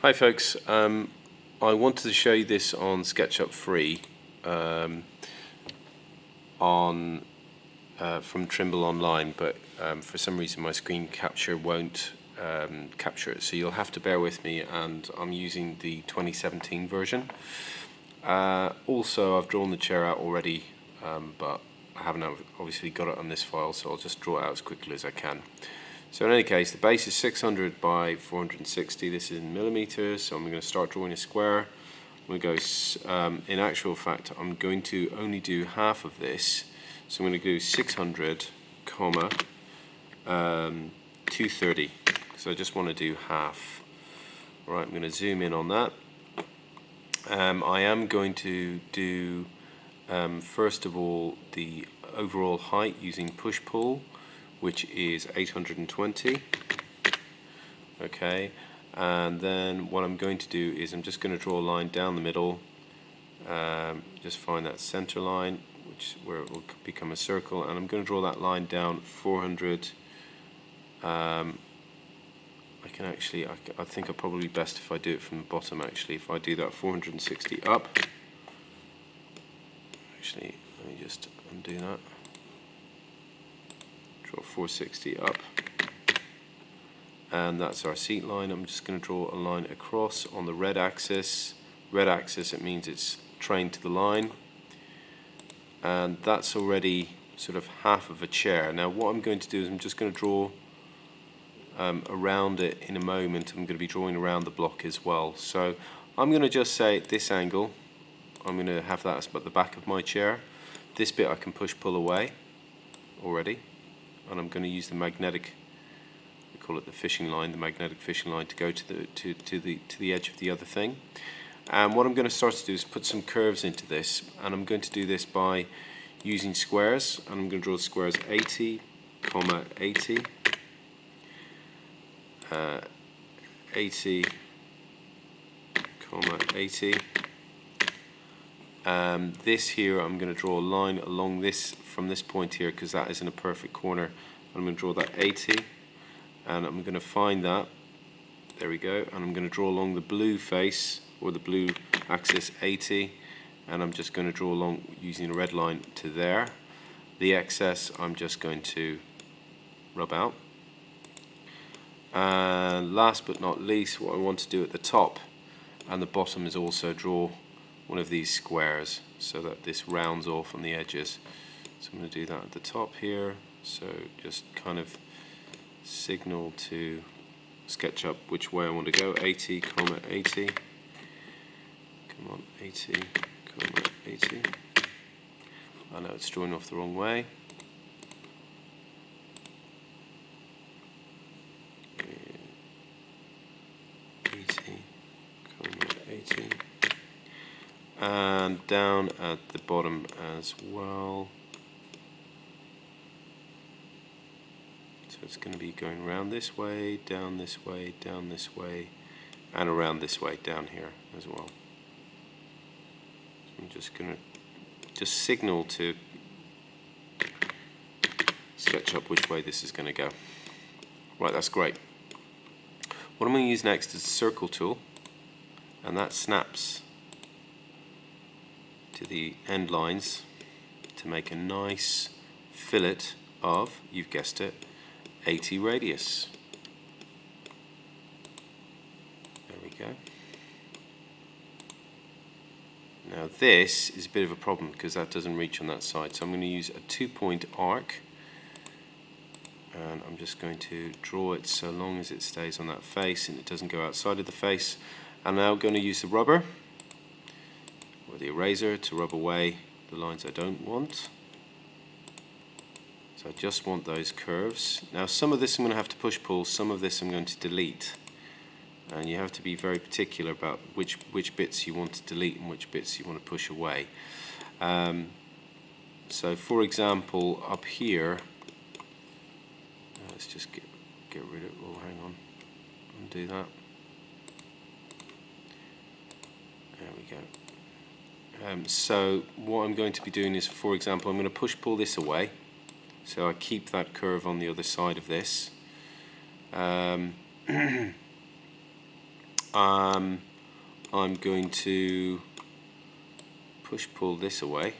Hi folks, I wanted to show you this on SketchUp free from Trimble Online, but for some reason my screen capture won't capture it, so you'll have to bear with me, and I'm using the 2017 version. Also, I've drawn the chair out already, but I haven't obviously got it on this file, so I'll just draw it out as quickly as I can. So in any case, the base is 600 by 460. This is in millimeters, so I'm going to start drawing a square. I'm going to go, in actual fact, I'm going to only do half of this. So I'm going to do 600, comma, 230. So I just want to do half. All right, I'm going to zoom in on that. I am going to do, first of all, the overall height using push-pull, which is 820. Okay, and then what I'm going to do is I'm just going to draw a line down the middle, just find that center line, where it will become a circle, and I'm going to draw that line down 400. I think I'll probably best if I do it from the bottom. Actually, if I do that 460 up, actually let me just undo that. Draw 460 up, and that's our seat line. I'm just going to draw a line across on the red axis. Red axis, it means it's trained to the line, and that's already sort of half of a chair. Now what I'm going to do is I'm just going to draw around it in a moment. I'm going to be drawing around the block as well. So I'm going to just say at this angle, I'm going to have that as the back of my chair. This bit I can push-pull away already, and I'm going to use the magnetic, we call it the fishing line, the magnetic fishing line, to go to the edge of the other thing. And what I'm going to start to do is put some curves into this, and I'm going to do this by using squares, and I'm going to draw the squares 80, 80, 80, 80. This here, I'm going to draw a line along this from this point here, because that isn't a perfect corner. I'm going to draw that 80, and I'm going to find that. There we go. And I'm going to draw along the blue face, or the blue axis, 80, and I'm just going to draw along using a red line to there. The excess I'm just going to rub out. And last but not least, what I want to do at the top and the bottom is also draw one of these squares so that this rounds off on the edges. So I'm going to do that at the top here. So just kind of signal to SketchUp which way I want to go. 80, 80. Come on, 80, 80. I know it's drawing off the wrong way. And down at the bottom as well. So it's going to be going around this way, down this way, down this way, and around this way down here as well. So I'm just going to signal to SketchUp which way this is going to go. Right, that's great. What I'm going to use next is the circle tool, and that snaps to the end lines to make a nice fillet of, you've guessed it, 80 radius. There we go. Now this is a bit of a problem because that doesn't reach on that side, so I'm going to use a 2-point arc, and I'm just going to draw it so long as it stays on that face and it doesn't go outside of the face. I'm now going to use the rubber or the eraser to rub away the lines I don't want. So I just want those curves. Now some of this I'm going to have to push-pull, some of this I'm going to delete. And you have to be very particular about which bits you want to delete and which bits you want to push away. So for example, up here, let's just get rid of, oh hang on, undo that. There we go. So what I'm going to be doing is, for example, I'm going to push-pull this away, so I keep that curve on the other side of this. I'm going to push-pull this away,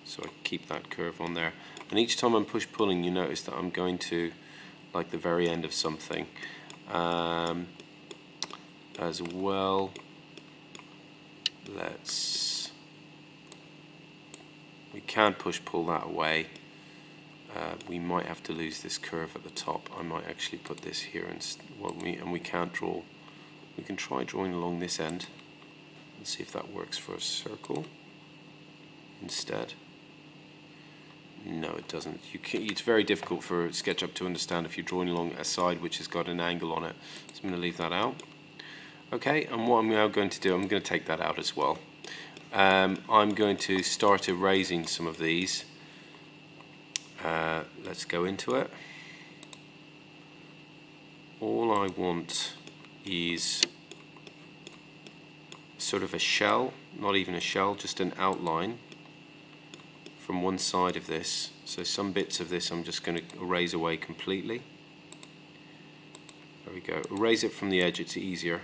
so I keep that curve on there. And each time I'm push-pulling, you notice that I'm going to, like the very end of something, as well. We can push-pull that away. We might have to lose this curve at the top. I might actually put this here, and we can't draw. We can try drawing along this end and see if that works for a circle instead. No, it doesn't. It's very difficult for SketchUp to understand if you're drawing along a side which has got an angle on it. So I'm going to leave that out. Okay, and what I'm now going to do, I'm going to take that out as well. I'm going to start erasing some of these. Let's go into it. All I want is sort of a shell, not even a shell, just an outline from one side of this. So some bits of this I'm just going to erase away completely. There we go. Erase it from the edge, it's easier,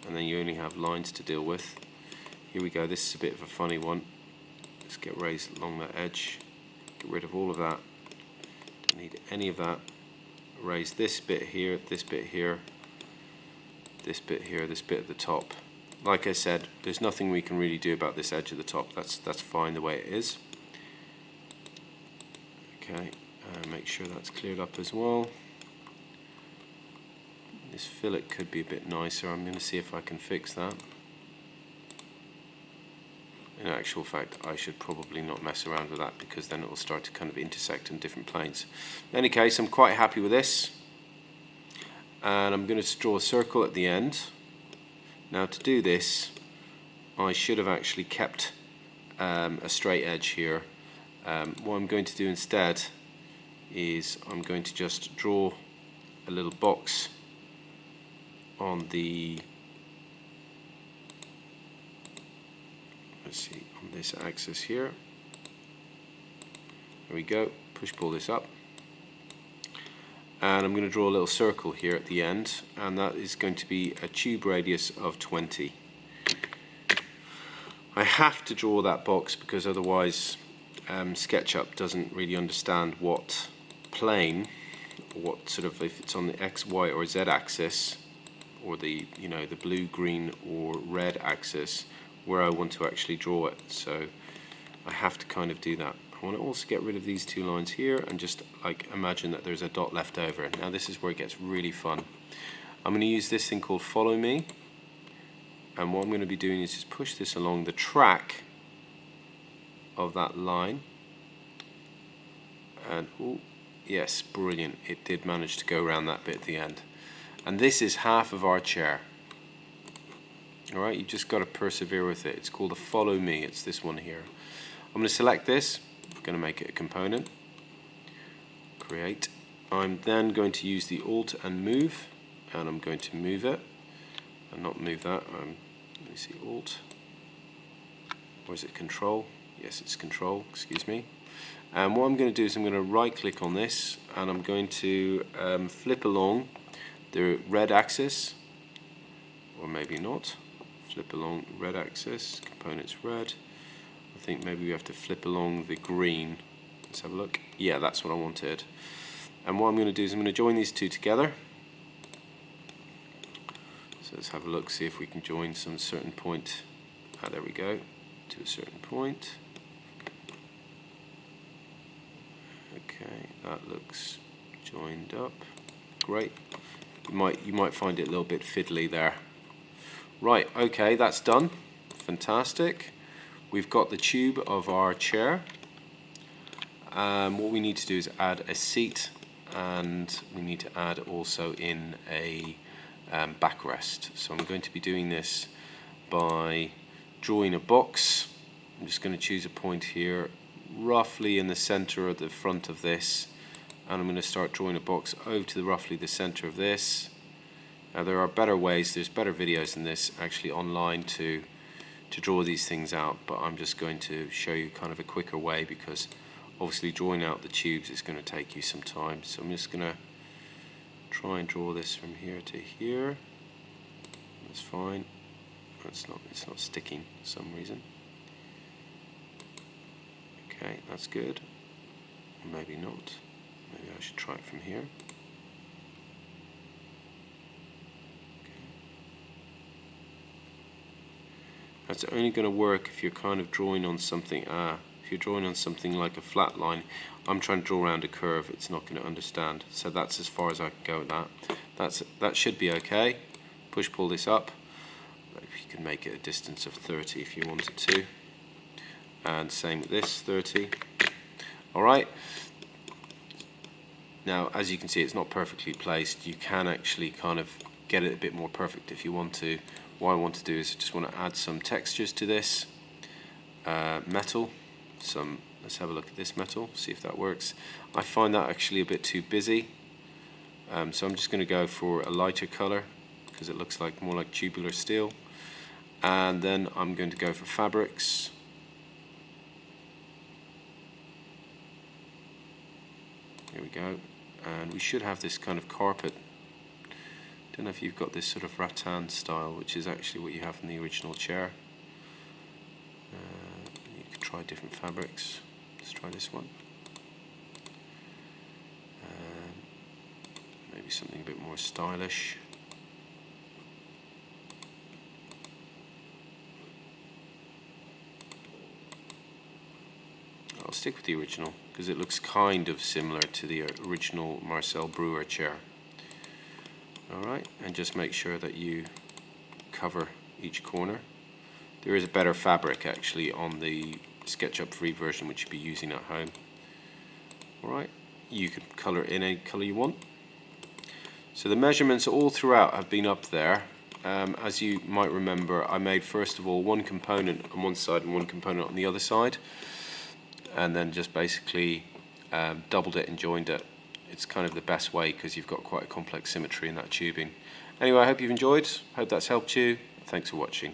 and then you only have lines to deal with. Here we go, this is a bit of a funny one. Let's get erased along that edge. Get rid of all of that. Don't need any of that. Erase this bit here, this bit here, this bit here, this bit at the top. Like I said, there's nothing we can really do about this edge at the top. That's fine the way it is. Okay, make sure that's cleared up as well. This fillet could be a bit nicer. I'm going to see if I can fix that. In actual fact, I should probably not mess around with that, because then it will start to kind of intersect in different planes. In any case, I'm quite happy with this. And I'm going to draw a circle at the end. Now to do this, I should have actually kept a straight edge here. What I'm going to do instead is I'm going to just draw a little box on the, let's see, on this axis here. There we go. Push-pull this up. And I'm going to draw a little circle here at the end, and that is going to be a tube radius of 20. I have to draw that box because otherwise SketchUp doesn't really understand what plane, or what sort of, if it's on the X, Y or Z axis, or the, you know, the blue, green or red axis, where I want to actually draw it. So I have to kind of do that. I want to also get rid of these two lines here and just like imagine that there's a dot left over. Now this is where it gets really fun. I'm going to use this thing called Follow Me, and what I'm going to be doing is just push this along the track of that line, and oh yes, brilliant, it did manage to go around that bit at the end. And this is half of our chair. Alright, you've just got to persevere with it. It's called a Follow Me, it's this one here. I'm going to select this, I'm going to make it a component, create. I'm then going to use the Alt and Move, and I'm going to move it, and not move that, let me see, Alt, or is it Control? Yes, it's Control, excuse me. And what I'm going to do is I'm going to right click on this, and I'm going to flip along the red axis, or maybe not, flip along red axis, components red. I think maybe we have to flip along the green. Let's have a look. Yeah, that's what I wanted. And what I'm going to do is I'm going to join these two together. So let's have a look, see if we can join some certain point. Ah, there we go, to a certain point. Okay, that looks joined up. Great. You might find it a little bit fiddly there. Right, okay, that's done. Fantastic. We've got the tube of our chair. What we need to do is add a seat, and we need to add also in a backrest. So I'm going to be doing this by drawing a box. I'm just going to choose a point here, roughly in the center of the front of this, and I'm going to start drawing a box over to roughly the center of this. Now there are better ways, there's better videos than this actually online to draw these things out, but I'm just going to show you kind of a quicker way, because obviously drawing out the tubes is going to take you some time. So I'm just going to try and draw this from here to here. That's fine. It's not sticking for some reason. Okay, that's good. Maybe not. Maybe I should try it from here. That's only going to work if you're kind of drawing on something. If you're drawing on something like a flat line, I'm trying to draw around a curve, it's not going to understand. So that's as far as I can go with that. That should be okay. Pull this up. You can make it a distance of 30 if you wanted to. And same with this, 30. Alright. Now, as you can see, it's not perfectly placed. You can actually kind of get it a bit more perfect if you want to. What I want to do is I just want to add some textures to this metal. Let's have a look at this metal, see if that works. I find that actually a bit too busy, so I'm just going to go for a lighter color because it looks like more like tubular steel. And then I'm going to go for fabrics. Here we go, and we should have this kind of carpet. Don't know if you've got this sort of rattan style, which is actually what you have in the original chair. You could try different fabrics. Let's try this one. Maybe something a bit more stylish. I'll stick with the original because it looks kind of similar to the original Marcel Breuer chair. Alright, and just make sure that you cover each corner. There is a better fabric actually on the SketchUp free version which you'll be using at home. Alright, you can colour it in any colour you want. So the measurements all throughout have been up there. As you might remember, I made first of all one component on one side and one component on the other side, and then just basically doubled it and joined it. It's kind of the best way because you've got quite a complex symmetry in that tubing. Anyway, I hope you've enjoyed. Hope that's helped you. Thanks for watching.